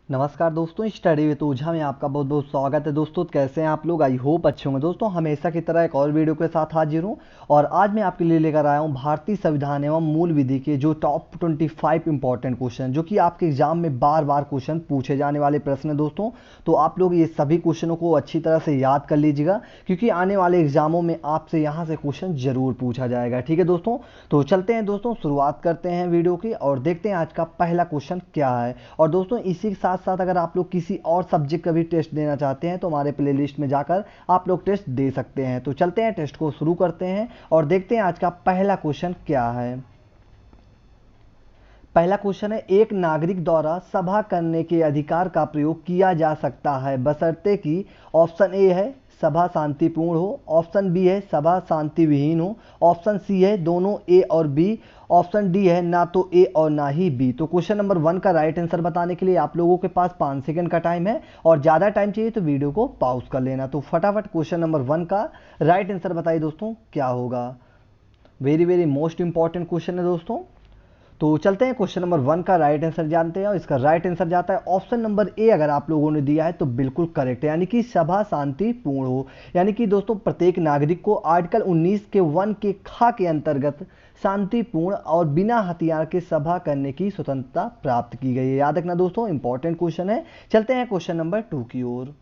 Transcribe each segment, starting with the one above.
नमस्कार दोस्तों, study with ओझा में आपका बहुत बहुत स्वागत है। दोस्तों कैसे हैं आप लोग? आई होप अच्छे होंगे। दोस्तों हमेशा की तरह एक और वीडियो के साथ हाजिर हूं और आज मैं आपके लिए लेकर आया हूं भारतीय संविधान एवं मूल विधि के जो टॉप 25 इंपॉर्टेंट क्वेश्चन जो कि आपके एग्जाम में बार बार क्वेश्चन पूछे जाने वाले प्रश्न हैं। दोस्तों तो आप लोग ये सभी क्वेश्चनों को अच्छी तरह से याद कर लीजिएगा क्योंकि आने वाले एग्जामों में आपसे यहाँ से क्वेश्चन जरूर पूछा जाएगा। ठीक है दोस्तों, तो चलते हैं दोस्तों, शुरुआत करते हैं वीडियो की और देखते हैं आज का पहला क्वेश्चन क्या है। और दोस्तों इसी के साथ साथ अगर आप लोग किसी और सब्जेक्ट का भी टेस्ट देना चाहते हैं तो हमारे प्लेलिस्ट में जाकर आप लोग टेस्ट दे सकते हैं। तो चलते हैं, टेस्ट को शुरू करते हैं और देखते हैं आज का पहला क्वेश्चन क्या है। पहला क्वेश्चन है, एक नागरिक द्वारा सभा करने के अधिकार का प्रयोग किया जा सकता है बशर्ते कि ऑप्शन ए है सभा शांतिपूर्ण हो, ऑप्शन बी है सभा शांति विहीन हो, ऑप्शन सी है दोनों ए और बी, ऑप्शन डी है ना तो ए और ना ही बी। तो क्वेश्चन नंबर 1 का राइट आंसर बताने के लिए आप लोगों के पास 5 सेकंड का टाइम है और ज़्यादा टाइम चाहिए तो वीडियो को पॉज कर लेना। तो फटाफट क्वेश्चन नंबर 1 का राइट आंसर बताइए दोस्तों क्या होगा। Very very most important question है दोस्तों। तो चलते हैं क्वेश्चन नंबर 1 का राइट आंसर जानते हैं और इसका राइट आंसर जाता है ऑप्शन नंबर ए। अगर आप लोगों ने दिया है तो बिल्कुल करेक्ट है, यानी कि सभा शांतिपूर्ण हो। यानी कि दोस्तों प्रत्येक नागरिक को आर्टिकल 19 के 1 के खा के अंतर्गत शांतिपूर्ण और बिना हथियार के सभा करने की स्वतंत्रता प्राप्त की गई है। याद रखना दोस्तों, इंपॉर्टेंट क्वेश्चन है। चलते हैं क्वेश्चन नंबर 2 की ओर।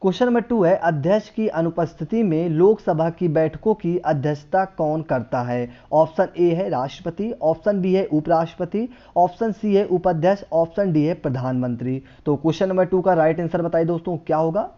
क्वेश्चन नंबर 2 है, अध्यक्ष की अनुपस्थिति में लोकसभा की बैठकों की अध्यक्षता कौन करता है। ऑप्शन ए है राष्ट्रपति, ऑप्शन बी है उपराष्ट्रपति, ऑप्शन सी है उपाध्यक्ष, ऑप्शन डी है प्रधानमंत्री। तो क्वेश्चन नंबर 2 का राइट आंसर बताइए दोस्तों क्या होगा।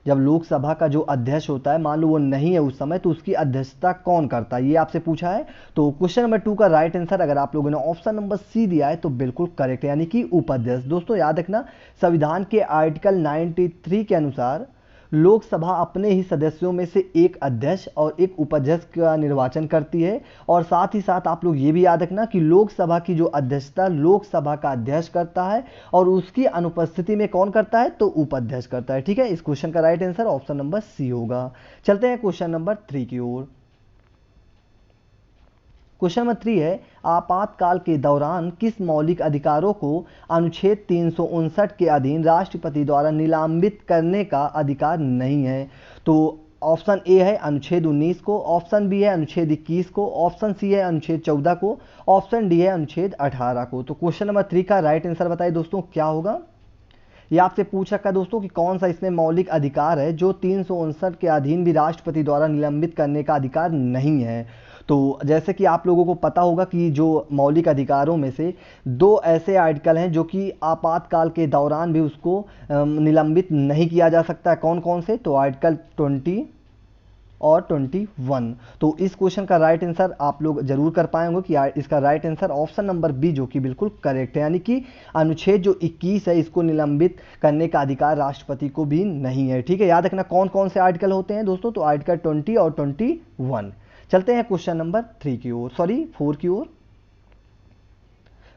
जब लोकसभा का जो अध्यक्ष होता है, मान लो वो नहीं है उस समय, तो उसकी अध्यक्षता कौन करता है, ये आपसे पूछा है। तो क्वेश्चन नंबर 2 का राइट आंसर अगर आप लोगों ने ऑप्शन नंबर सी दिया है तो बिल्कुल करेक्ट है, यानी कि उपाध्यक्ष। दोस्तों याद रखना, संविधान के आर्टिकल 93 के अनुसार लोकसभा अपने ही सदस्यों में से एक अध्यक्ष और एक उपाध्यक्ष का निर्वाचन करती है। और साथ ही साथ आप लोग ये भी याद रखना कि लोकसभा की जो अध्यक्षता लोकसभा का अध्यक्ष करता है और उसकी अनुपस्थिति में कौन करता है, तो उपाध्यक्ष करता है। ठीक है, इस क्वेश्चन का right answer option number C होगा। चलते हैं क्वेश्चन नंबर 3 की ओर। क्वेश्चन नंबर 3 है, आपातकाल के दौरान किस मौलिक अधिकारों को अनुच्छेद 359 के अधीन राष्ट्रपति द्वारा निलंबित करने का अधिकार नहीं है। तो ऑप्शन ए है अनुच्छेद 19 को, ऑप्शन बी है अनुच्छेद 21 को, ऑप्शन सी है अनुच्छेद 14 को, ऑप्शन डी है अनुच्छेद 18 को। तो क्वेश्चन नंबर 3 का राइट आंसर बताइए दोस्तों क्या होगा। ये आपसे पूछ रखा है दोस्तों कि कौन सा इसमें मौलिक अधिकार है जो 359 के अधीन भी राष्ट्रपति द्वारा निलंबित करने का अधिकार नहीं है। तो जैसे कि आप लोगों को पता होगा कि जो मौलिक अधिकारों में से 2 ऐसे आर्टिकल हैं जो कि आपातकाल के दौरान भी उसको निलंबित नहीं किया जा सकता है। कौन कौन से? तो आर्टिकल 20 और 21। तो इस क्वेश्चन का राइट आंसर आप लोग जरूर कर पाएंगे कि इसका right answer option number B जो कि बिल्कुल करेक्ट है, यानी कि अनुच्छेद जो 21 है इसको निलंबित करने का अधिकार राष्ट्रपति को भी नहीं है। ठीक है, याद रखना कौन कौन से आर्टिकल होते हैं दोस्तों, तो आर्टिकल 20 और 21। चलते हैं क्वेश्चन नंबर 3 की ओर, सॉरी 4 की ओर।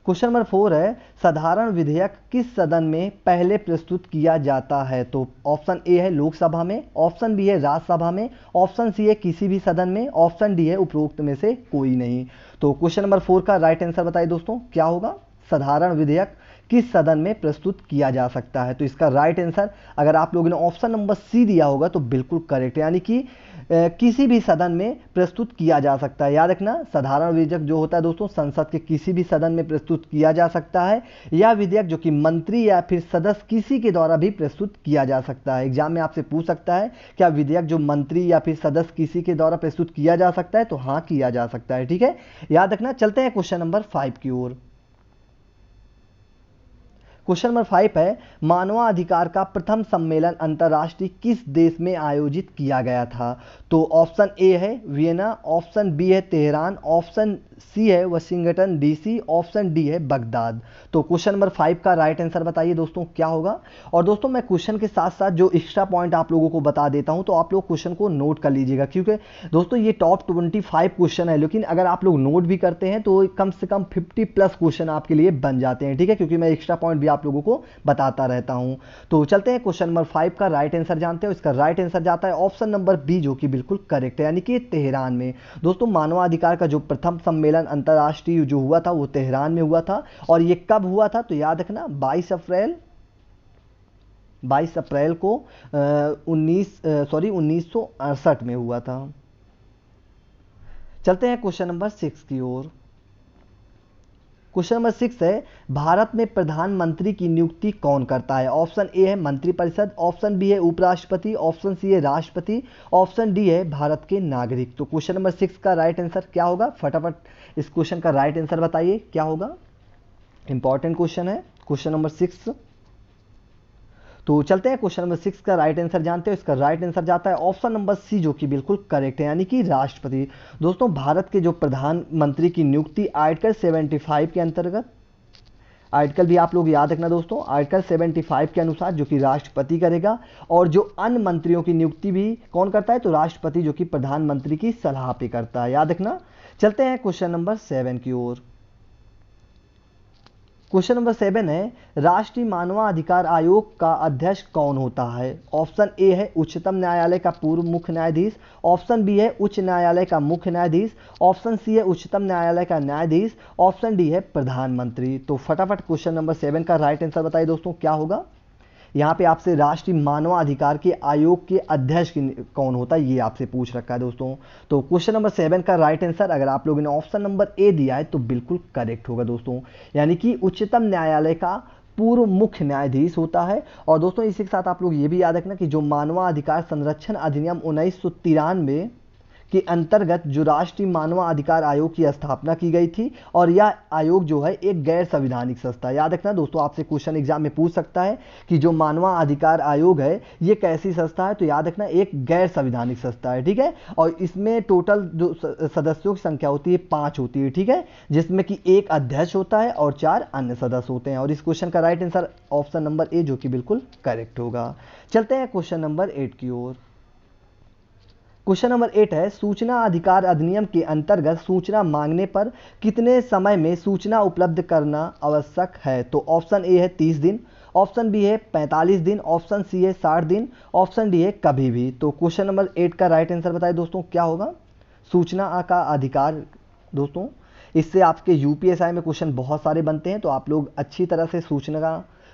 क्वेश्चन नंबर 4 है, साधारण विधेयक किस सदन में पहले प्रस्तुत किया जाता है। तो ऑप्शन ए है लोकसभा में, ऑप्शन बी है राज्यसभा में, ऑप्शन सी है किसी भी सदन में, ऑप्शन डी है उपरोक्त में से कोई नहीं। तो क्वेश्चन नंबर 4 का राइट आंसर बताइए दोस्तों क्या होगा। साधारण विधेयक किस सदन में प्रस्तुत किया जा सकता है। तो इसका राइट आंसर अगर आप लोगों ने ऑप्शन नंबर सी दिया होगा तो बिल्कुल करेक्ट है, यानी कि किसी भी सदन में प्रस्तुत किया जा सकता है। याद रखना, साधारण विधेयक जो होता है दोस्तों संसद के किसी भी सदन में प्रस्तुत किया जा सकता है, या विधेयक जो कि मंत्री या फिर सदस्य किसी के द्वारा भी प्रस्तुत किया जा सकता है। एग्जाम में आपसे पूछ सकता है क्या विधेयक जो मंत्री या फिर सदस्य किसी के द्वारा प्रस्तुत किया जा सकता है, तो हाँ किया जा सकता है। ठीक है, याद रखना। चलते हैं क्वेश्चन नंबर 5 की ओर। क्वेश्चन नंबर 5 है, मानवाधिकार का प्रथम सम्मेलन अंतर्राष्ट्रीय किस देश में आयोजित किया गया था। तो ऑप्शन ए है वियना, ऑप्शन बी है तेहरान, ऑप्शन सी है वाशिंगटन डीसी, ऑप्शन डी है बगदाद। तो क्वेश्चन नंबर 5 का राइट आंसर बताइए दोस्तों क्या होगा। और दोस्तों मैं क्वेश्चन के साथ साथ जो एक्स्ट्रा पॉइंट आप लोगों को बता देता हूं, तो आप लोग क्वेश्चन को नोट कर लीजिएगा क्योंकि दोस्तों ये टॉप 25 क्वेश्चन है, लेकिन अगर आप लोग नोट भी करते हैं तो कम से कम 50+ क्वेश्चन आपके लिए बन जाते हैं। ठीक है, क्योंकि मैं एक्स्ट्रा पॉइंट भी आप लोगों को बताता रहता हूं। तो चलते हैं क्वेश्चन नंबर 5 का राइट आंसर जानते हैं। इसका राइट आंसर जाता है ऑप्शन नंबर बी जो कि बिल्कुल करेक्ट है, यानी कि तेहरान में। दोस्तों मानवाधिकार का जो प्रथम सम्मेलन सम्मेलन अंतर्राष्ट्रीय जो हुआ था वो तेहरान में हुआ था। और ये कब हुआ था? तो याद रखना 22 अप्रैल को 1968 में हुआ था। चलते हैं क्वेश्चन नंबर 6 की ओर। क्वेश्चन नंबर 6 है, भारत में प्रधानमंत्री की नियुक्ति कौन करता है? ऑप्शन ए है मंत्रिपरिषद, ऑप्शन बी है उपराष्ट्रपति, ऑप्शन सी है राष्ट्रपति, ऑप्शन डी है भारत के नागरिक। तो क्वेश्चन नंबर 6 का राइट आंसर क्या होगा? फटाफट इस क्वेश्चन का राइट आंसर बताइए क्या होगा। इंपॉर्टेंट क्वेश्चन है क्वेश्चन नंबर 6। तो चलते हैं क्वेश्चन नंबर 6 का राइट आंसर जानते हैं। इसका राइट आंसर जाता है ऑप्शन नंबर सी, जो कि बिल्कुल करेक्ट है, यानी कि राष्ट्रपति। दोस्तों, भारत के जो प्रधानमंत्री की नियुक्ति आर्टिकल 75 के अंतर्गत, आर्टिकल भी आप लोग याद रखना दोस्तों, आर्टिकल 75 के अनुसार जो कि राष्ट्रपति करेगा। और जो अन्य मंत्रियों की नियुक्ति भी कौन करता है? तो राष्ट्रपति, जो कि प्रधानमंत्री की सलाह पे करता है, याद रखना। चलते हैं क्वेश्चन नंबर 7 की ओर। क्वेश्चन नंबर 7 है, राष्ट्रीय मानवाधिकार आयोग का अध्यक्ष कौन होता है? ऑप्शन ए है उच्चतम न्यायालय का पूर्व मुख्य न्यायाधीश, ऑप्शन बी है उच्च न्यायालय का मुख्य न्यायाधीश, ऑप्शन सी है उच्चतम न्यायालय का न्यायाधीश, ऑप्शन डी है प्रधानमंत्री। तो फटाफट क्वेश्चन नंबर 7 का राइट आंसर बताइए दोस्तों क्या होगा। यहाँ पे आपसे राष्ट्रीय मानवाधिकार के आयोग के अध्यक्ष कौन होता है ये आपसे पूछ रखा है दोस्तों। तो क्वेश्चन नंबर 7 का राइट आंसर अगर आप लोगों ने ऑप्शन नंबर ए दिया है तो बिल्कुल करेक्ट होगा दोस्तों, यानी कि उच्चतम न्यायालय का पूर्व मुख्य न्यायाधीश होता है। और दोस्तों, इसी के साथ आप लोग ये भी याद रखना कि जो मानवाधिकार संरक्षण अधिनियम 1993 के अंतर्गत जो राष्ट्रीय मानवाधिकार आयोग की स्थापना की गई थी, और यह आयोग जो है एक गैर संवैधानिक संस्था है। याद रखना दोस्तों, आपसे क्वेश्चन एग्जाम में पूछ सकता है कि जो मानवाधिकार आयोग है ये कैसी संस्था है? तो याद रखना एक गैर संवैधानिक संस्था है, ठीक है। और इसमें टोटल जो सदस्यों की संख्या होती है 5 होती है, ठीक है, जिसमें कि एक अध्यक्ष होता है और 4 अन्य सदस्य होते हैं। और इस क्वेश्चन का right answer option number A, जो कि बिल्कुल करेक्ट होगा। चलते हैं क्वेश्चन नंबर 8 की ओर। क्वेश्चन नंबर 8 है, सूचना अधिकार अधिनियम के अंतर्गत सूचना मांगने पर कितने समय में सूचना उपलब्ध करना आवश्यक है? तो ऑप्शन ए है 30 दिन, ऑप्शन बी है 45 दिन, ऑप्शन सी है 60 दिन, ऑप्शन डी है कभी भी। तो क्वेश्चन नंबर 8 का राइट आंसर बताइए दोस्तों क्या होगा। सूचना का अधिकार दोस्तों, इससे आपके यूपीएसआई में क्वेश्चन बहुत सारे बनते हैं, तो आप लोग अच्छी तरह से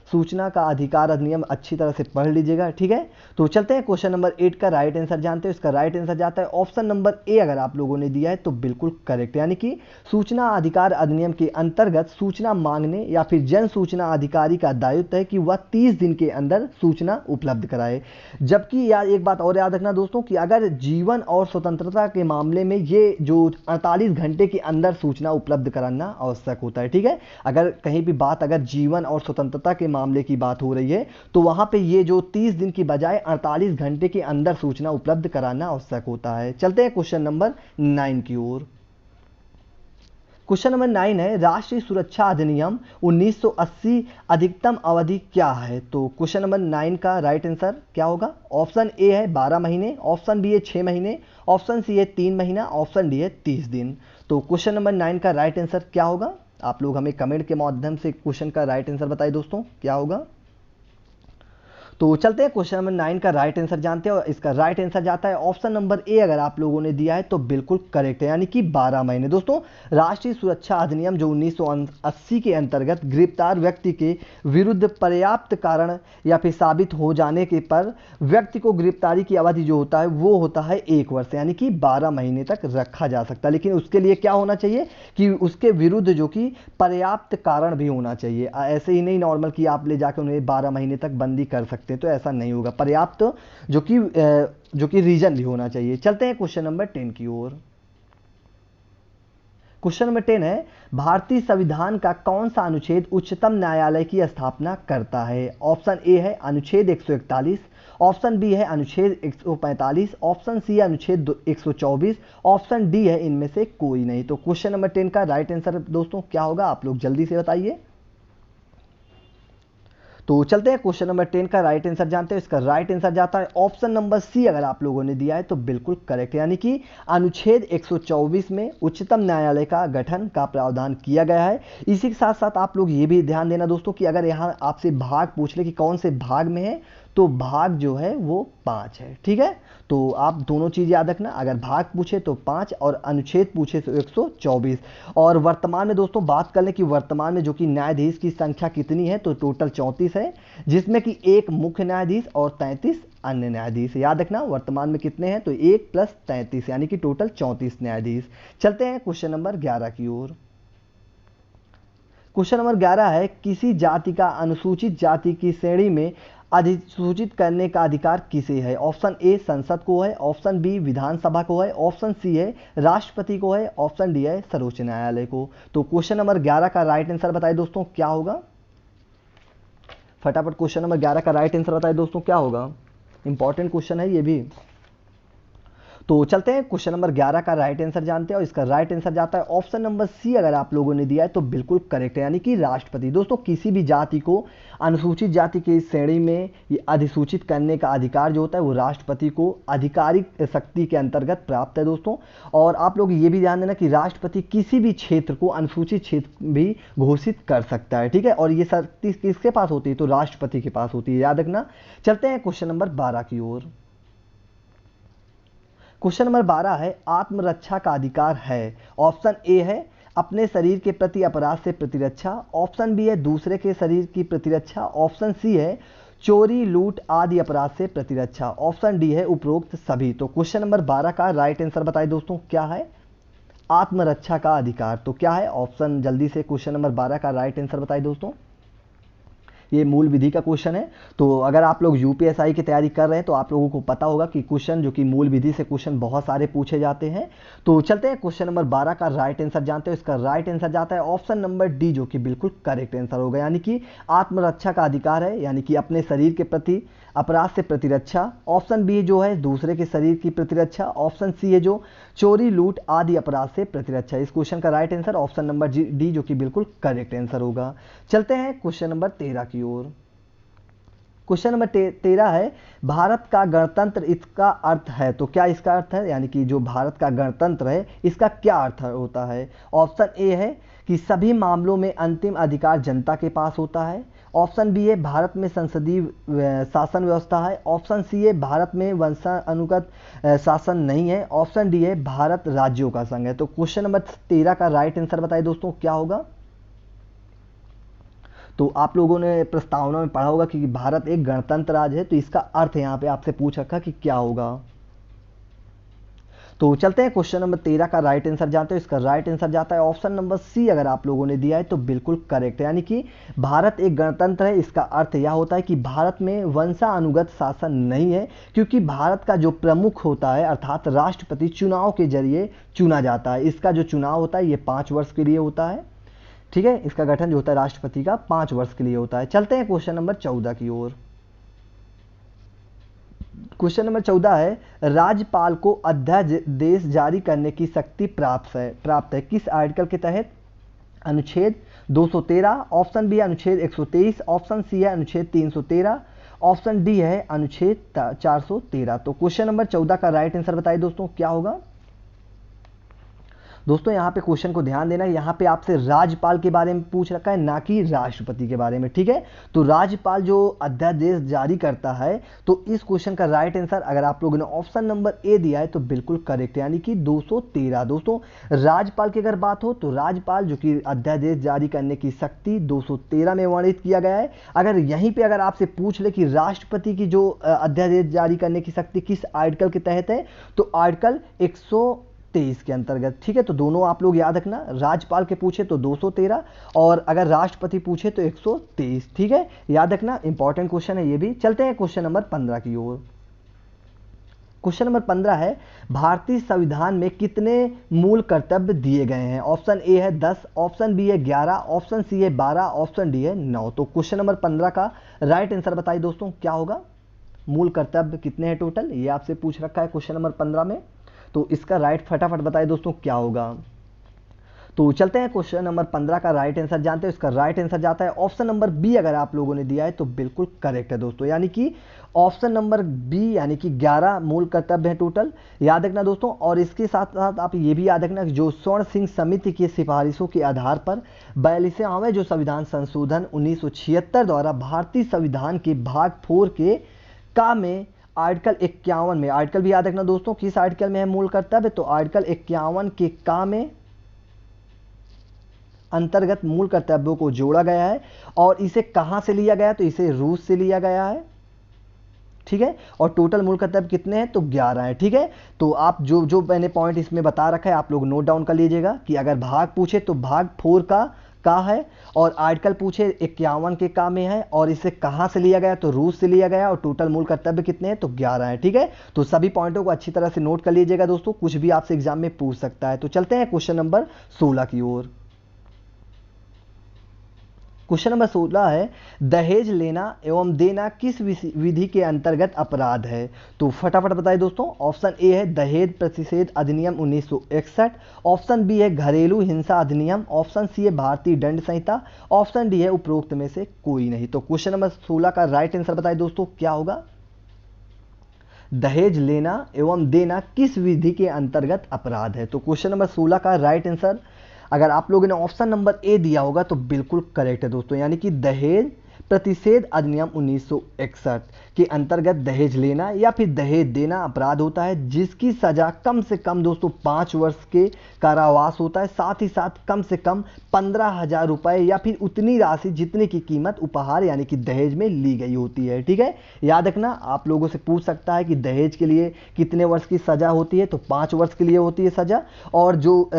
सूचना का अधिकार अधिनियम अच्छी तरह से पढ़ लीजिएगा, ठीक है। तो चलते हैं क्वेश्चन नंबर 8 का राइट आंसर जानते हैं। इसका राइट आंसर जाता है ऑप्शन नंबर ए, अगर आप लोगों ने दिया है तो बिल्कुल करेक्ट, यानी कि सूचना अधिकार अधिनियम के अंतर्गत सूचना मांगने या फिर जन सूचना अधिकारी का दायित्व है कि वह 30 दिन के अंदर सूचना उपलब्ध कराए। जबकि यार एक बात और याद रखना दोस्तों कि अगर जीवन और स्वतंत्रता के मामले में ये जो 48 घंटे के अंदर सूचना उपलब्ध कराना आवश्यक होता है, ठीक है। अगर कहीं भी बात अगर जीवन और स्वतंत्रता के मामले की बात हो रही है तो वहां पे ये जो 30 दिन की बजाय 48 घंटे के अंदर सूचना उपलब्ध कराना आवश्यक होता है। चलते हैं क्वेश्चन नंबर 9 की ओर। क्वेश्चन नंबर 9 है, राष्ट्रीय सुरक्षा अधिनियम 1980 अधिकतम अवधि क्या है? तो क्वेश्चन नंबर 9 का राइट आंसर क्या होगा। ऑप्शन ए है 12 महीने, ऑप्शन बी है 6 महीने, ऑप्शन सी है 3 महीना, ऑप्शन डी है 30 दिन। तो क्वेश्चन नंबर 9 का राइट आंसर क्या होगा? आप लोग हमें कमेंट के माध्यम से क्वेश्चन का राइट आंसर बताइए दोस्तों क्या होगा। तो चलते हैं क्वेश्चन नंबर 9 का राइट आंसर जानते हैं। और इसका राइट आंसर जाता है ऑप्शन नंबर ए, अगर आप लोगों ने दिया है तो बिल्कुल करेक्ट है, यानी कि 12 महीने। दोस्तों, राष्ट्रीय सुरक्षा अधिनियम जो 1980 के अंतर्गत गिरफ्तार व्यक्ति के विरुद्ध पर्याप्त कारण या फिर साबित हो जाने के पर व्यक्ति को गिरफ्तारी की अवधि जो होता है वो होता है 1 वर्ष, यानी कि 12 महीने तक रखा जा सकता है। लेकिन उसके लिए क्या होना चाहिए कि उसके विरुद्ध जो कि पर्याप्त कारण भी होना चाहिए। ऐसे ही नहीं नॉर्मल कि आप ले जाकर उन्हें 12 महीने तक बंदी कर सकते हैं, तो ऐसा नहीं होगा। पर्याप्त जो कि रीजन भी होना चाहिए। चलते हैं क्वेश्चन नंबर 10 की ओर। क्वेश्चन नंबर 10 है, भारतीय संविधान का कौन सा अनुच्छेद उच्चतम न्यायालय की स्थापना करता है? ऑप्शन ए है अनुच्छेद 141, ऑप्शन बी है अनुच्छेद 145, ऑप्शन सी है अनुच्छेद 124, ऑप्शन डी है इनमें से कोई नहीं। तो क्वेश्चन नंबर 10 का राइट आंसर दोस्तों क्या होगा, आप लोग जल्दी से बताइए। तो चलते हैं क्वेश्चन नंबर 10 का राइट आंसर जानते हैं। इसका राइट आंसर जाता है ऑप्शन नंबर सी, अगर आप लोगों ने दिया है तो बिल्कुल करेक्ट, यानी कि अनुच्छेद 124 में उच्चतम न्यायालय का गठन का प्रावधान किया गया है। इसी के साथ साथ आप लोग ये भी ध्यान देना दोस्तों कि अगर यहाँ आपसे भाग पूछ ले कि कौन से भाग में है, तो भाग जो है वो 5 है। ठीक है, तो आप दोनों चीज़ याद रखना, अगर भाग पूछे तो 5 और अनुच्छेद पूछे तो 124। और वर्तमान में दोस्तों बात कर लें कि वर्तमान में जो कि न्यायाधीश की संख्या कितनी है, तो टोटल 34 है, जिसमें कि 1 मुख्य न्यायाधीश और 33 अन्य न्यायाधीश। याद रखना वर्तमान में कितने हैं, तो 1 + 33 यानी कि टोटल 34 न्यायाधीश। चलते हैं क्वेश्चन नंबर 11 की ओर। क्वेश्चन नंबर 11 है, किसी जाति का अनुसूचित जाति की श्रेणी में अधिसूचित करने का अधिकार किसे है? ऑप्शन ए संसद को है, ऑप्शन बी विधानसभा को है, ऑप्शन सी है राष्ट्रपति को है, ऑप्शन डी है सर्वोच्च न्यायालय को। तो क्वेश्चन नंबर 11 का राइट आंसर बताइए दोस्तों क्या होगा। फटाफट क्वेश्चन नंबर 11 का राइट आंसर बताइए दोस्तों क्या होगा। इंपॉर्टेंट क्वेश्चन है ये भी। तो चलते हैं क्वेश्चन नंबर 11 का राइट आंसर जानते हैं, और इसका राइट आंसर जाता है ऑप्शन नंबर सी। अगर आप लोगों ने दिया है तो बिल्कुल करेक्ट है, यानी कि राष्ट्रपति। दोस्तों किसी भी जाति को अनुसूचित जाति की श्रेणी में ये अधिसूचित करने का अधिकार जो होता है वो राष्ट्रपति को आधिकारिक शक्ति के अंतर्गत प्राप्त है दोस्तों। और आप लोग ये भी ध्यान देना कि राष्ट्रपति किसी भी क्षेत्र को अनुसूचित क्षेत्र भी घोषित कर सकता है। ठीक है, और ये शक्ति किसके पास होती है, तो राष्ट्रपति के पास होती है, याद रखना। चलते हैं क्वेश्चन नंबर 12 की ओर। क्वेश्चन नंबर 12 है, आत्मरक्षा का अधिकार है। ऑप्शन ए है अपने शरीर के प्रति अपराध से प्रतिरक्षा, ऑप्शन बी है दूसरे के शरीर की प्रतिरक्षा, ऑप्शन सी है चोरी लूट आदि अपराध से प्रतिरक्षा, ऑप्शन डी है उपरोक्त सभी। तो क्वेश्चन नंबर 12 का राइट आंसर बताइए दोस्तों क्या है। आत्मरक्षा का अधिकार तो क्या है ऑप्शन, जल्दी से क्वेश्चन नंबर 12 का राइट आंसर बताइए दोस्तों। ये मूल विधि का क्वेश्चन है, तो अगर आप लोग यूपीएसआई की तैयारी कर रहे हैं तो आप लोगों को पता होगा कि क्वेश्चन जो कि मूल विधि से क्वेश्चन बहुत सारे पूछे जाते हैं। तो चलते हैं क्वेश्चन नंबर 12 का राइट आंसर जानते हैं। इसका राइट आंसर जाता है ऑप्शन नंबर डी, जो कि बिल्कुल करेक्ट आंसर होगा, यानी कि आत्मरक्षा का अधिकार है, यानी कि अपने शरीर के प्रति अपराध से प्रतिरक्षा। ऑप्शन बी जो है दूसरे के शरीर की प्रतिरक्षा, ऑप्शन सी है जो चोरी लूट आदि अपराध से प्रतिरक्षा। इस क्वेश्चन का right answer option number D, जो कि बिल्कुल करेक्ट आंसर होगा। चलते हैं क्वेश्चन नंबर 13 की ओर। क्वेश्चन नंबर 13 है, भारत का गणतंत्र इसका अर्थ है। तो क्या इसका अर्थ है, यानी कि जो भारत का गणतंत्र है इसका क्या अर्थ होता है। ऑप्शन ए है कि सभी मामलों में अंतिम अधिकार जनता के पास होता है, ऑप्शन बी है भारत में संसदीय शासन व्यवस्था है, ऑप्शन सी है भारत में वंशानुगत शासन नहीं है, ऑप्शन डी है भारत राज्यों का संघ है। तो क्वेश्चन नंबर 13 का राइट आंसर बताइए दोस्तों क्या होगा। तो आप लोगों ने प्रस्तावना में पढ़ा होगा कि भारत एक गणतंत्र राज्य है, तो इसका अर्थ यहाँ पे आपसे पूछ रखा कि क्या होगा। तो चलते हैं क्वेश्चन नंबर 13 का राइट आंसर जानते हैं। इसका राइट आंसर जाता है ऑप्शन नंबर सी। अगर आप लोगों ने दिया है तो बिल्कुल करेक्ट है, यानी कि भारत एक गणतंत्र है। इसका अर्थ यह होता है कि भारत में वंशानुगत शासन नहीं है, क्योंकि भारत का जो प्रमुख होता है अर्थात राष्ट्रपति चुनाव के जरिए चुना जाता है। इसका जो चुनाव होता है ये 5 वर्ष के लिए होता है। ठीक है, इसका गठन जो होता है राष्ट्रपति का 5 वर्ष के लिए होता है। चलते हैं क्वेश्चन नंबर 14 की ओर। क्वेश्चन नंबर 14 है, राज्यपाल को अध्यादेश जारी करने की शक्ति प्राप्त है किस आर्टिकल के तहत। अनुच्छेद 213, ऑप्शन बी अनुच्छेद 123, ऑप्शन सी है अनुच्छेद 313, ऑप्शन डी है अनुच्छेद 413। तो क्वेश्चन नंबर 14 का राइट आंसर बताइए दोस्तों क्या होगा। दोस्तों यहाँ पे क्वेश्चन को ध्यान देना, यहाँ पे आपसे राज्यपाल के बारे में पूछ रखा है, ना कि राष्ट्रपति के बारे में। ठीक है, तो राज्यपाल जो अध्यादेश जारी करता है, तो इस क्वेश्चन का राइट आंसर अगर आप लोगों ने ऑप्शन नंबर ए दिया है तो बिल्कुल करेक्ट है, यानी कि 213। दोस्तों राज्यपाल की अगर बात हो तो राज्यपाल जो कि अध्यादेश जारी करने की शक्ति 213 में वर्णित किया गया है। अगर यहीं पर अगर आपसे पूछ ले कि राष्ट्रपति की जो अध्यादेश जारी करने की शक्ति किस आर्टिकल के तहत है, तो आर्टिकल 123 के अंतर्गत। ठीक है, तो दोनों आप लोग याद रखना, राज्यपाल के पूछे तो 213 और अगर राष्ट्रपति पूछे तो 123। ठीक है, याद रखना, इंपॉर्टेंट क्वेश्चन है ये भी। चलते हैं क्वेश्चन नंबर 15 की ओर। क्वेश्चन नंबर 15 है, भारतीय संविधान में कितने मूल कर्तव्य दिए गए हैं। ऑप्शन ए है 10, ऑप्शन बी है 11, ऑप्शन सी है 12, ऑप्शन डी है 9। तो क्वेश्चन नंबर 15 का राइट आंसर बताइए दोस्तों क्या होगा। मूल कर्तव्य कितने हैं टोटल, ये आपसे पूछ रखा है क्वेश्चन नंबर 15 में। तो इसका राइट फटाफट बताइए दोस्तों क्या होगा। तो चलते हैं क्वेश्चन नंबर 15 का राइट आंसर जानते हैं। इसका राइट आंसर जाता है ऑप्शन नंबर बी। अगर आप लोगों ने दिया है तो बिल्कुल करेक्ट है दोस्तों, यानी कि ऑप्शन नंबर बी, यानी कि 11 मूल कर्तव्य है टोटल, याद रखना दोस्तों। और इसके साथ साथ आप ये भी याद रखना कि जो स्वर्ण सिंह समिति की सिफारिशों के आधार पर 42वें जो संविधान संशोधन 1976 द्वारा भारतीय संविधान के भाग 4 के का में आर्टिकल 51 में, आर्टिकल भी याद रखना दोस्तों किस आर्टिकल में है मूल कर्तव्य, तो आर्टिकल 51 के का में अंतर्गत मूल कर्तव्यों को जोड़ा गया है। और इसे कहां से लिया गया, तो इसे रूस से लिया गया है, ठीक है। और टोटल मूल कर्तव्य कितने हैं, तो 11 है, ठीक है। तो आप जो जो मैंने पॉइंट इसमें बता रखा है आप लोग नोट डाउन कर लीजिएगा कि अगर भाग पूछे तो भाग 4 का है, और आर्टिकल पूछे 51 के का में है, और इसे कहां से लिया गया, तो रूस से लिया गया, और टोटल मूल कर्तव्य कितने हैं, तो 11 है, ठीक है। तो सभी पॉइंटों को अच्छी तरह से नोट कर लीजिएगा दोस्तों, कुछ भी आपसे एग्जाम में पूछ सकता है। तो चलते हैं क्वेश्चन नंबर 16 की ओर। क्वेश्चन नंबर 16 है, दहेज लेना एवं देना किस विधि के अंतर्गत अपराध है, तो फटाफट बताइए दोस्तों। ऑप्शन ए है दहेज प्रतिषेध अधिनियम 1961, ऑप्शन बी है घरेलू हिंसा अधिनियम, ऑप्शन सी है भारतीय दंड संहिता, ऑप्शन डी है उपरोक्त में से कोई नहीं। तो क्वेश्चन नंबर 16 का राइट आंसर बताइए दोस्तों क्या होगा। दहेज लेना एवं देना किस विधि के अंतर्गत अपराध है, तो क्वेश्चन नंबर 16 का राइट आंसर अगर आप लोगों ने ऑप्शन नंबर ए दिया होगा तो बिल्कुल करेक्ट है दोस्तों, यानी कि दहेज प्रतिषेध अधिनियम 1961 के अंतर्गत दहेज लेना या फिर दहेज देना अपराध होता है, जिसकी सजा कम से कम दोस्तों 5 वर्ष के कारावास होता है, साथ ही साथ कम से कम 15,000 रुपए या फिर उतनी राशि जितने की कीमत उपहार यानी कि दहेज में ली गई होती है, ठीक है। याद रखना आप लोगों से पूछ सकता है कि दहेज के लिए कितने वर्ष की सजा होती है, तो 5 वर्ष के लिए होती है सजा, और जो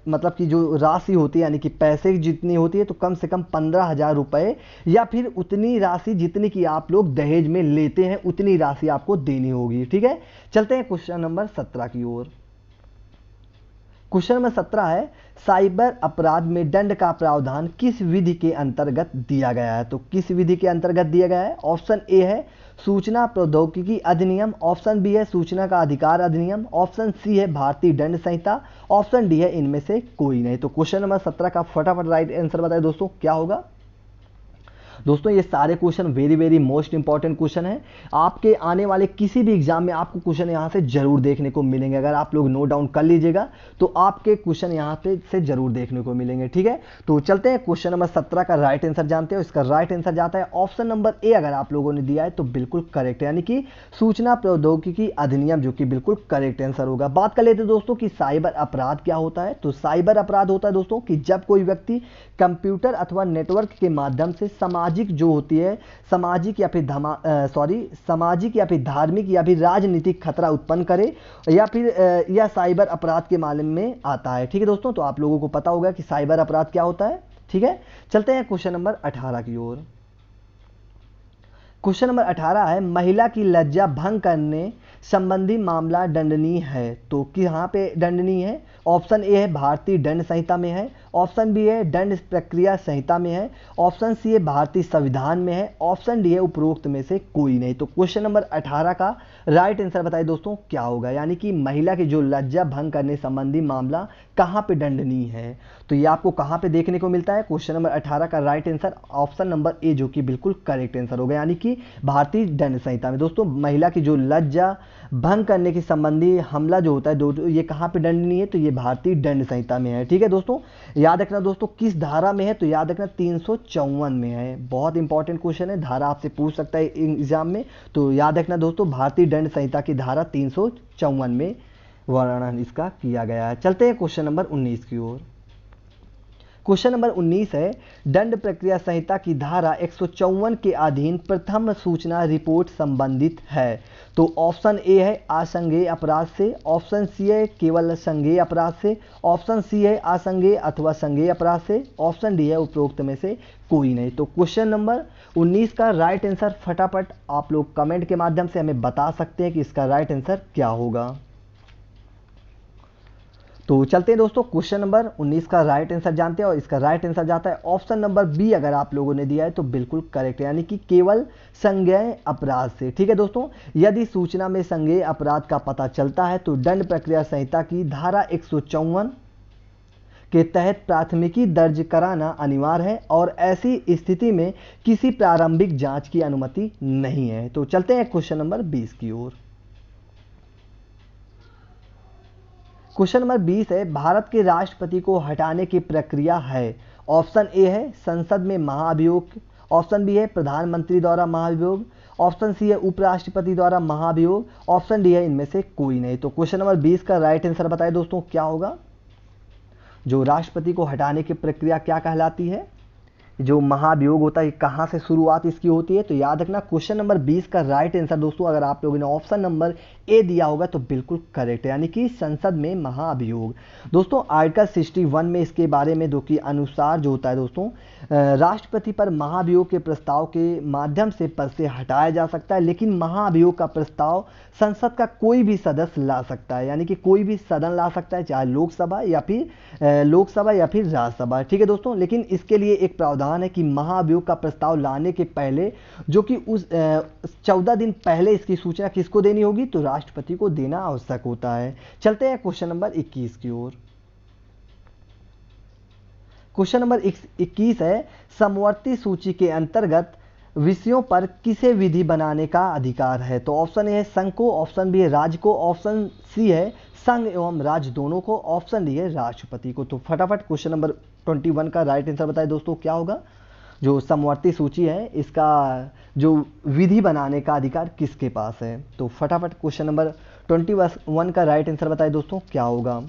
मतलब कि जो राशि होती है यानी कि पैसे जितनी होती है तो कम से कम 15,000 रुपए या फिर उतनी राशि जितनी की आप लोग दहेज में लेते हैं उतनी राशि आपको देनी होगी, ठीक है। चलते हैं क्वेश्चन नंबर 17 की ओर। क्वेश्चन नंबर 17 है, साइबर अपराध में दंड का प्रावधान किस विधि के अंतर्गत दिया गया है, तो किस विधि के अंतर्गत दिया गया है। ऑप्शन ए है सूचना प्रौद्योगिकी अधिनियम, ऑप्शन बी है सूचना का अधिकार अधिनियम, ऑप्शन सी है भारतीय दंड संहिता, ऑप्शन डी है इनमें से कोई नहीं। तो क्वेश्चन नंबर 17 का फटाफट राइट आंसर बताएं दोस्तों क्या होगा। दोस्तों ये सारे question very very most important question है, आपके आने वाले किसी भी एग्जाम में आपको क्वेश्चन यहाँ से जरूर देखने को मिलेंगे। अगर आप लोग नोट डाउन कर लीजिएगा तो आपके क्वेश्चन यहाँ पे से जरूर देखने को मिलेंगे, ठीक है। तो चलते हैं क्वेश्चन नंबर 17 का राइट आंसर जानते हैं। इसका राइट आंसर जाता है ऑप्शन नंबर ए, अगर आप लोगों ने दिया है तो बिल्कुल करेक्ट है, यानी कि सूचना प्रौद्योगिकी अधिनियम, जो कि बिल्कुल करेक्ट आंसर होगा। बात कर लेते हैं दोस्तों कि साइबर अपराध क्या होता है, तो साइबर अपराध होता है दोस्तों कि जब कोई व्यक्ति कंप्यूटर अथवा नेटवर्क के माध्यम से सामाजिक जो होती है सामाजिक या फिर सामाजिक या फिर धार्मिक या फिर राजनीतिक खतरा उत्पन्न करे या फिर यह साइबर अपराध के मामले में आता है, ठीक है दोस्तों। तो आप लोगों को पता होगा कि साइबर अपराध क्या होता है, ठीक है। चलते हैं क्वेश्चन नंबर 18 की ओर। क्वेश्चन नंबर 18 है, महिला की लज्जा भंग करने संबंधी मामला दंडनीय है, तो कहां पे दंडनीय है। ऑप्शन ए है भारतीय दंड संहिता में है, ऑप्शन बी है दंड प्रक्रिया संहिता में है, ऑप्शन सी है भारतीय संविधान में है, ऑप्शन डी है उपरोक्त में से कोई नहीं। तो क्वेश्चन नंबर 18 का राइट आंसर बताइए दोस्तों क्या होगा, यानी कि महिला की जो लज्जा भंग करने संबंधी मामला कहां पे दंडनीय है, तो ये आपको कहां पे देखने को मिलता है। क्वेश्चन नंबर 18 का right answer option number A, जो कि बिल्कुल करेक्ट आंसर होगा, यानी कि भारतीय दंड संहिता में। दोस्तों महिला की जो लज्जा भंग करने के संबंधी हमला जो होता है ये कहां पे दंडनीय है, तो ये भारतीय दंड संहिता में है, ठीक है दोस्तों। याद रखना दोस्तों किस धारा में है, तो याद रखना 354 में है। बहुत इंपॉर्टेंट क्वेश्चन है, धारा आपसे पूछ सकता है एग्जाम में, तो याद रखना दोस्तों भारतीय दंड संहिता की धारा 354 में वर्णन इसका किया गया है। चलते हैं क्वेश्चन नंबर 19 की ओर। क्वेश्चन नंबर 19 है, दंड प्रक्रिया संहिता की धारा 154 के अधीन प्रथम सूचना रिपोर्ट संबंधित है, तो ऑप्शन ए है आसंज्ञेय अपराध से, ऑप्शन सी है केवल संज्ञेय अपराध से, ऑप्शन सी है असंज्ञेय अथवा संज्ञेय अपराध से, ऑप्शन डी है उपरोक्त में से कोई नहीं। तो क्वेश्चन नंबर 19 का राइट आंसर फटाफट आप लोग कमेंट के माध्यम से हमें बता सकते हैं कि इसका राइट आंसर क्या होगा। तो चलते हैं दोस्तों क्वेश्चन नंबर 19 का राइट आंसर जानते हैं, और इसका राइट आंसर जाता है ऑप्शन नंबर बी, अगर आप लोगों ने दिया है तो बिल्कुल करेक्ट है, यानी कि केवल संज्ञेय अपराध से, ठीक है दोस्तों। यदि सूचना में संज्ञेय अपराध का पता चलता है तो दंड प्रक्रिया संहिता की धारा 154 के तहत प्राथमिकी दर्ज कराना अनिवार्य है, और ऐसी स्थिति में किसी प्रारंभिक जांच की अनुमति नहीं है। तो चलते हैं क्वेश्चन नंबर 20 की ओर। क्वेश्चन नंबर 20 है, भारत के राष्ट्रपति को हटाने की प्रक्रिया है। ऑप्शन ए है संसद में महाभियोग, ऑप्शन बी है प्रधानमंत्री द्वारा महाभियोग, ऑप्शन सी है उपराष्ट्रपति द्वारा महाभियोग, ऑप्शन डी है इनमें से कोई नहीं। तो क्वेश्चन नंबर 20 का राइट आंसर बताइए दोस्तों क्या होगा। जो राष्ट्रपति को हटाने की प्रक्रिया क्या कहलाती है, जो महाभियोग होता है कहाँ से शुरुआत इसकी होती है। तो याद रखना क्वेश्चन नंबर 20 का राइट आंसर दोस्तों अगर आप लोगों ने ऑप्शन नंबर ए दिया होगा तो बिल्कुल करेक्ट है, यानी कि संसद में महाभियोग। दोस्तों आर्टिकल 61 में इसके बारे में जो कि अनुसार जो होता है दोस्तों, राष्ट्रपति पर महाभियोग के प्रस्ताव के माध्यम से पद से हटाया जा सकता है, लेकिन महाभियोग का प्रस्ताव संसद का कोई भी सदस्य ला सकता है, यानी कि कोई भी सदन ला सकता है, चाहे लोकसभा या फिर राज्यसभा। ठीक है दोस्तों, लेकिन इसके लिए एक प्रावधान है कि महाभियोग का प्रस्ताव लाने के पहले जो कि उस 14 दिन पहले इसकी सूचना किसको देनी होगी, तो राष्ट्रपति को देना आवश्यक होता है। चलते हैं क्वेश्चन नंबर 21 की ओर। क्वेश्चन नंबर 21 है समवर्ती सूची के अंतर्गत विषयों पर किसे विधि बनाने का अधिकार है। तो ऑप्शन ए है संघ को, ऑप्शन बी है राज्य को, ऑप्शन सी है संघ एवं राज्य दोनों को, ऑप्शन डी है राष्ट्रपति को। तो फटाफट क्वेश्चन नंबर 21 का राइट आंसर बताइए दोस्तों क्या होगा। जो समवर्ती सूची है इसका जो विधि बनाने का अधिकार किसके पास है। तो फटाफट क्वेश्चन नंबर 21 का राइट आंसर बताइए दोस्तों क्या होगा।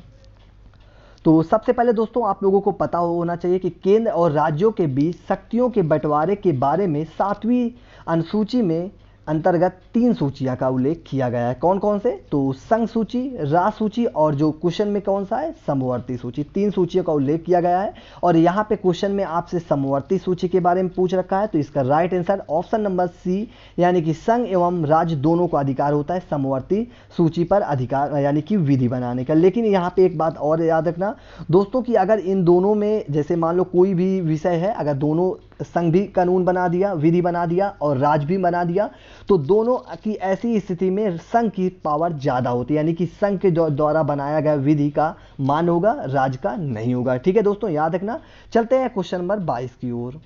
तो सबसे पहले दोस्तों आप लोगों को पता होना चाहिए कि केंद्र और राज्यों के बीच शक्तियों के बंटवारे के बारे में 7वीं अनुसूची में अंतर्गत 3 सूचियां का उल्लेख किया गया है। कौन कौन से, तो संघ सूची, राज्य सूची और जो क्वेश्चन में कौन सा है समवर्ती सूची, 3 सूचियों का उल्लेख किया गया है। और यहाँ पे क्वेश्चन में आपसे समवर्ती सूची के बारे में पूछ रखा है, तो इसका right answer option number C, यानी कि संघ एवं राज्य दोनों को अधिकार होता है समवर्ती सूची पर अधिकार यानी कि विधि बनाने का। लेकिन यहाँ पे एक बात और याद रखना दोस्तों कि अगर इन दोनों में जैसे मान लो कोई भी विषय है, अगर दोनों संघ भी कानून बना दिया, विधि बना दिया और राज्य भी बना दिया, तो दोनों की ऐसी स्थिति में संघ की पावर ज्यादा होती है, यानी कि संघ के द्वारा बनाया गया विधि का मान होगा, राज्य का नहीं होगा। ठीक है दोस्तों याद रखना। चलते हैं क्वेश्चन नंबर 22 की ओर।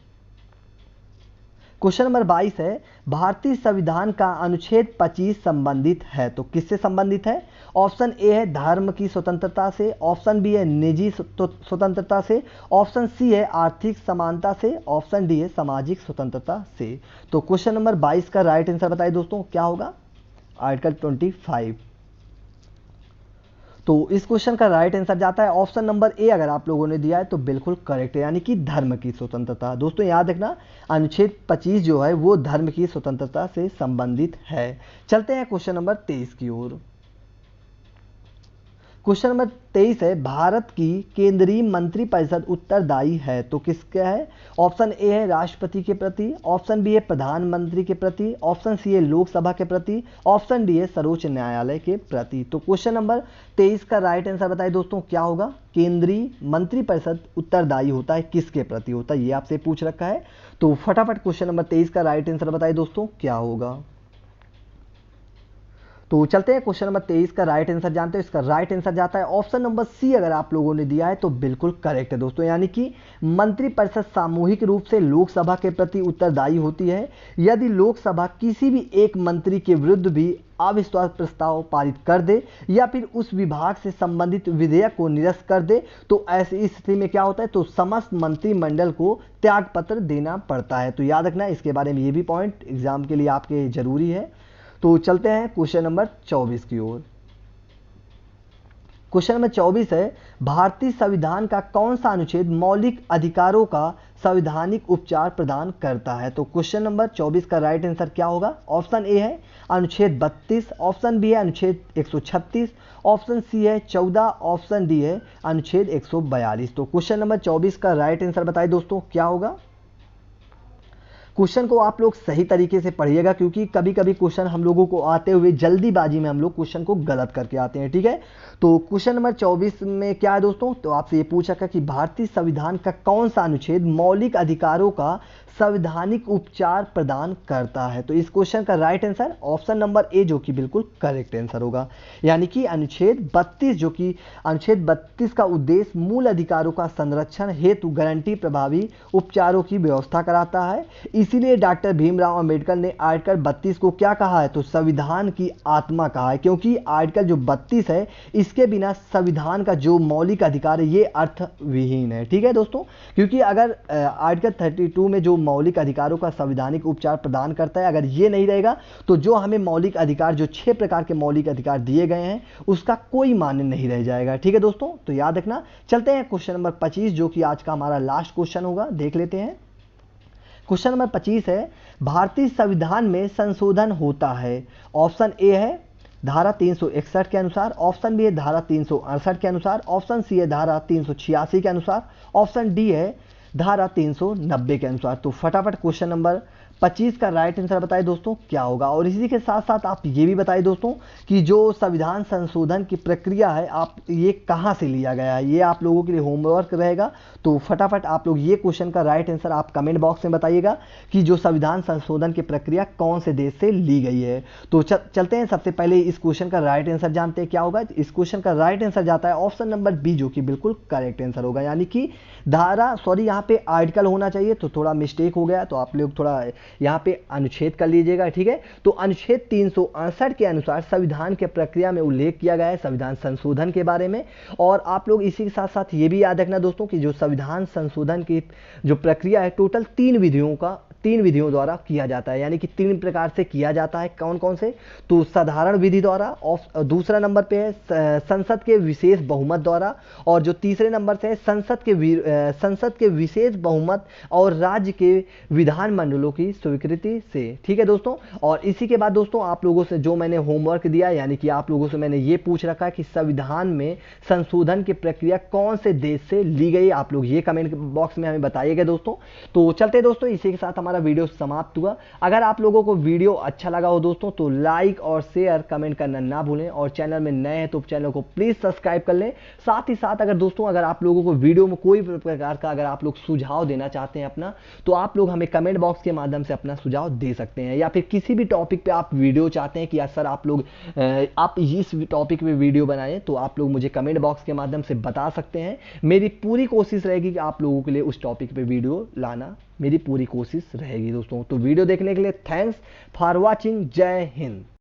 क्वेश्चन नंबर 22 है भारतीय संविधान का अनुच्छेद 25 संबंधित है। तो किससे संबंधित है। ऑप्शन ए है धर्म की स्वतंत्रता से, ऑप्शन बी है निजी स्वतंत्रता से, ऑप्शन सी है आर्थिक समानता से, ऑप्शन डी है सामाजिक स्वतंत्रता से। तो क्वेश्चन नंबर 22 का राइट आंसर बताइए दोस्तों क्या होगा। आर्टिकल 25। तो इस क्वेश्चन का राइट आंसर जाता है ऑप्शन नंबर ए, अगर आप लोगों ने दिया है तो बिल्कुल करेक्ट है, यानी कि धर्म की स्वतंत्रता। दोस्तों याद रखना अनुच्छेद 25 जो है वो धर्म की स्वतंत्रता से संबंधित है। चलते हैं क्वेश्चन नंबर 23 की ओर। क्वेश्चन नंबर 23 है भारत की केंद्रीय मंत्रिपरिषद उत्तरदायी है। तो किसका है। ऑप्शन ए है राष्ट्रपति के प्रति, ऑप्शन बी है प्रधानमंत्री के प्रति, ऑप्शन सी है लोकसभा के प्रति, ऑप्शन डी है सर्वोच्च न्यायालय के प्रति। तो क्वेश्चन नंबर 23 का राइट आंसर बताइए दोस्तों क्या होगा। केंद्रीय मंत्रिपरिषद उत्तरदायी होता है किसके प्रति होता है, ये आपसे पूछ रखा है। तो फटाफट क्वेश्चन नंबर 23 का राइट आंसर बताइए दोस्तों क्या होगा। तो चलते हैं क्वेश्चन नंबर 23 का राइट आंसर जानते हैं। इसका राइट आंसर जाता है ऑप्शन नंबर सी, अगर आप लोगों ने दिया है तो बिल्कुल करेक्ट है दोस्तों, यानी कि मंत्रिपरिषद सामूहिक रूप से लोकसभा के प्रति उत्तरदायी होती है। यदि लोकसभा किसी भी एक मंत्री के विरुद्ध भी अविश्वास प्रस्ताव पारित कर दे या फिर उस विभाग से संबंधित विधेयक को निरस्त कर दे तो ऐसी स्थिति में क्या होता है, तो समस्त मंत्रिमंडल को त्यागपत्र देना पड़ता है। तो याद रखना इसके बारे में ये भी पॉइंट एग्जाम के लिए आपके जरूरी है। तो चलते हैं क्वेश्चन नंबर 24 की ओर। क्वेश्चन नंबर 24 है भारतीय संविधान का कौन सा अनुच्छेद मौलिक अधिकारों का संवैधानिक उपचार प्रदान करता है। तो क्वेश्चन नंबर 24 का राइट आंसर क्या होगा। ऑप्शन ए है अनुच्छेद 32, ऑप्शन बी है अनुच्छेद 136, ऑप्शन सी है 14, ऑप्शन डी है अनुच्छेद 142। तो क्वेश्चन नंबर 24 का राइट आंसर बताइए दोस्तों क्या होगा। क्वेश्चन को आप लोग सही तरीके से पढ़िएगा क्योंकि कभी कभी क्वेश्चन हम लोगों को आते हुए जल्दीबाजी में हम लोग क्वेश्चन को गलत करके आते हैं। ठीक है, तो क्वेश्चन नंबर 24 में क्या है दोस्तों, तो आपसे ये पूछा कि भारतीय संविधान का कौन सा अनुच्छेद मौलिक अधिकारों का संवैधानिक उपचार प्रदान करता है। तो इस क्वेश्चन का right answer option number A जो कि बिल्कुल करेक्ट आंसर होगा, यानी कि अनुच्छेद 32 जो कि अनुच्छेद 32 का उद्देश्य मूल अधिकारों का संरक्षण हेतु गारंटी प्रभावी उपचारों की व्यवस्था कराता है। इसीलिए डॉक्टर भीमराव अंबेडकर ने आर्टिकल 32 को क्या कहा है, तो संविधान की आत्मा कहा है, क्योंकि आर्टिकल जो 32 है इसके बिना संविधान का जो मौलिक अधिकार है ये अर्थविहीन है। ठीक है दोस्तों, क्योंकि अगर आर्टिकल 32 में जो मौलिक अधिकारों का संवैधानिक उपचार प्रदान करता है। अगर ये नहीं रहेगा तो जो हमें मौलिक अधिकार, जो 6 प्रकार के मौलिक अधिकार दिए गए हैं, उसका कोई मान्य नहीं रह जाएगा। ठीक है दोस्तों, तो याद रखना। चलते हैं क्वेश्चन नंबर 25, जो कि आज का हमारा लास्ट क्वेश्चन होगा, देख लेते हैं। क्वेश्चन नंबर 25 है, भारतीय संविधान में संशोधन होता है। ऑप्शन ए है धारा 361 के अनुसार, ऑप्शन बी है धारा 368 के अनुसार, ऑप्शन सी है धारा 386 के अनुसार, ऑप्शन डी है धारा 390 के अनुसार। तो फटाफट क्वेश्चन नंबर 25 का राइट आंसर बताइए दोस्तों क्या होगा। और इसी के साथ साथ आप ये भी बताइए दोस्तों कि जो संविधान संशोधन की प्रक्रिया है, आप ये कहाँ से लिया गया है, ये आप लोगों के लिए होमवर्क रहेगा। तो फटाफट आप लोग ये क्वेश्चन का राइट आंसर आप कमेंट बॉक्स में बताइएगा कि जो संविधान संशोधन की प्रक्रिया कौन से देश से ली गई है। तो चलते हैं, सबसे पहले इस क्वेश्चन का राइट आंसर जानते हैं क्या होगा। इस क्वेश्चन का राइट आंसर जाता है ऑप्शन नंबर बी, जो कि बिल्कुल करेक्ट आंसर होगा। यानी कि यहाँ पे आर्टिकल होना चाहिए, तो थोड़ा मिस्टेक हो गया, तो आप लोग थोड़ा यहाँ पे अनुच्छेद कर लीजिएगा। ठीक है, तो अनुच्छेद 368 के अनुसार संविधान के प्रक्रिया में उल्लेख किया गया है संविधान संशोधन के बारे में। और आप लोग इसी के साथ साथ ये भी याद रखना दोस्तों कि जो संविधान संशोधन की जो प्रक्रिया है, टोटल 3 विधियों द्वारा किया जाता है। यानी कि 3 प्रकार से किया जाता है। कौन कौन से? तो साधारण विधि द्वारा, और दूसरा नंबर पे है संसद के विशेष बहुमत द्वारा, और जो तीसरे नंबर से है संसद के विशेष बहुमत और राज्य के विधान मंडलों की स्वीकृति से। ठीक है दोस्तों, और इसी के बाद दोस्तों आप लोगों से जो मैंने होमवर्क दिया, यानी कि आप लोगों से मैंने ये पूछ रखा कि संविधान में संशोधन की प्रक्रिया कौन से देश से ली गई, आप लोग ये कमेंट बॉक्स में हमें बताइएगा दोस्तों। तो चलते दोस्तों, इसी के साथ हमारा वीडियो समाप्त हुआ। अगर आप लोगों को वीडियो अच्छा लगा हो दोस्तों, तो लाइक और शेयर कमेंट करना ना भूलें, और चैनल में नए हैं तो चैनल को प्लीज सब्सक्राइब कर लें। साथ ही साथ अगर दोस्तों अगर आप लोगों को वीडियो में कोई प्रकार का अगर आप लोग सुझाव देना चाहते हैं अपना, तो आप लोग हमें कमेंट बॉक्स के माध्यम से अपना सुझाव दे सकते हैं। या फिर किसी भी टॉपिक पे आप वीडियो चाहते हैं कि यार सर आप इस टॉपिक पे वीडियो बनाएं, तो आप लोग मुझे कमेंट बॉक्स के माध्यम से बता सकते हैं। मेरी पूरी कोशिश रहेगी कि आप लोगों के लिए उस टॉपिक पे वीडियो लाना, मेरी पूरी कोशिश रहेगी दोस्तों। तो वीडियो देखने के लिए थैंक्स फॉर वॉचिंग। जय हिंद।